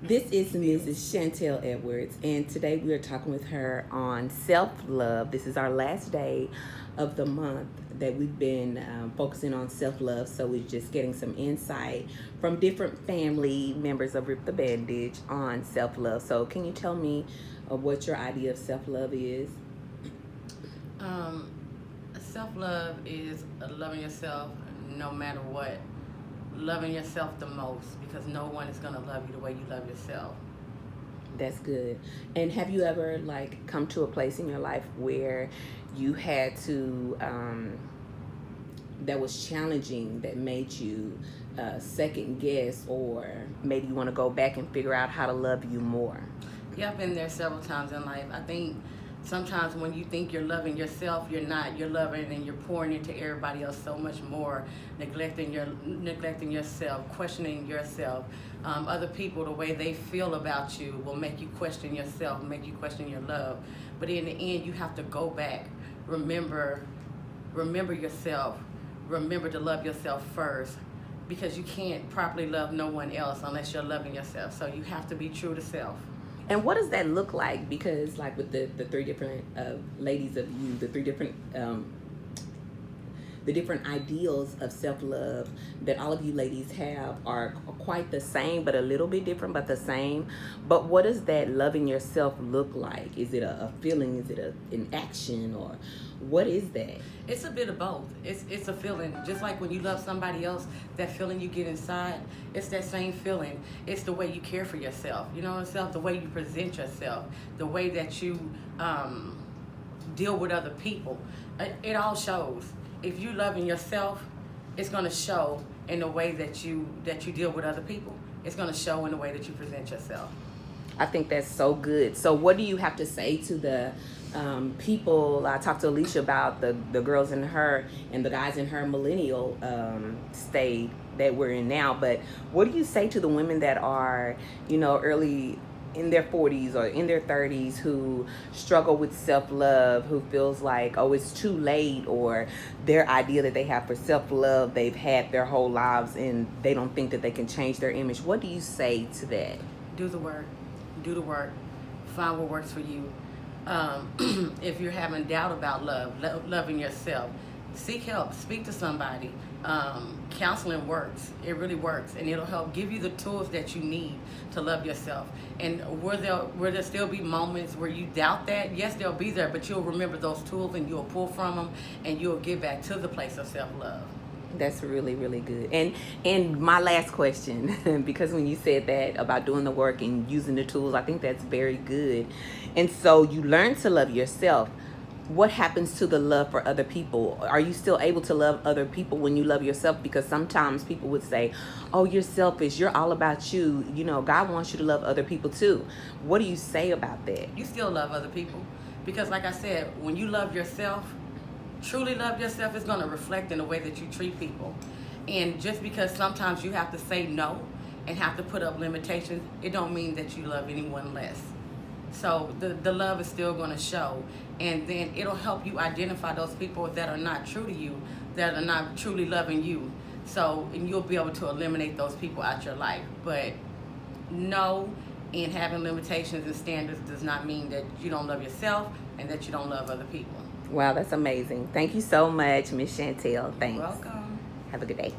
This is Mrs. Chantell Edwards, and today we are talking with her on self-love. This is our last day of the month that we've been focusing on self-love, so we're just getting some insight from different family members of Rip the Bandage on self-love. So can you tell me what your idea of self-love is? Um, Self-love is loving yourself no matter what. Loving yourself the most, because no one is going to love you the way you love yourself. That's good. And have you ever come to a place in your life where you had to that was challenging, that made you second guess, or maybe you want to go back and figure out how to love you more? Yeah, I've been there several times in life. I think sometimes when you think you're loving yourself, you're not. You're loving and you're pouring into everybody else so much more, neglecting yourself, questioning yourself. Other people, the way they feel about you will make you question yourself, make you question your love. But in the end, you have to go back, remember yourself, remember to love yourself first, because you can't properly love no one else unless you're loving yourself. So you have to be true to self. And what does that look like? Because with the three different ladies of you, the different ideals of self-love that all of you ladies have are quite the same, but a little bit different, but the same. But what does that loving yourself look like? Is it a feeling? Is it an action? Or what is that? It's a bit of both. It's a feeling. Just like when you love somebody else, that feeling you get inside, it's that same feeling. It's the way you care for yourself. You know yourself, the way you present yourself, the way that you deal with other people. It all shows. If you loving yourself, it's going to show in the way that you deal with other people. It's going to show in the way that you present yourself. I think that's so good. So what do you have to say to the people? I talked to Alicia about the girls in her and the guys in her millennial state that we're in now. But what do you say to the women that are, early in their 40s or in their 30s, who struggle with self-love, who feels like, oh, it's too late, or their idea that they have for self-love they've had their whole lives and they don't think that they can change their image? What do you say to that? Do the work. Do the work. Find what works for you. If you're having doubt about loving yourself, seek help. Speak to somebody. Counseling works. It really works, and it'll help give you the tools that you need to love yourself. And will there still be moments where you doubt that? Yes, they'll be there, but you'll remember those tools and you'll pull from them, and you'll get back to the place of self-love. That's really, really good. And my last question, because when you said that about doing the work and using the tools, I think that's very good. And so you learn to love yourself. What happens to the love for other people? Are you still able to love other people when you love yourself? Because sometimes people would say, oh, you're selfish, you're all about you. God wants you to love other people too. What do you say about that? You still love other people, because like I said, when you love yourself, truly love yourself, is going to reflect in the way that you treat people. And just because sometimes you have to say no and have to put up limitations, it don't mean that you love anyone less. So the love is still going to show, and then it'll help you identify those people that are not true to you, that are not truly loving you. So, and you'll be able to eliminate those people out your life. But no, and having limitations and standards does not mean that you don't love yourself and that you don't love other people. Wow, that's amazing. Thank you so much, Miss Chantell. Thanks. You're welcome. Have a good day.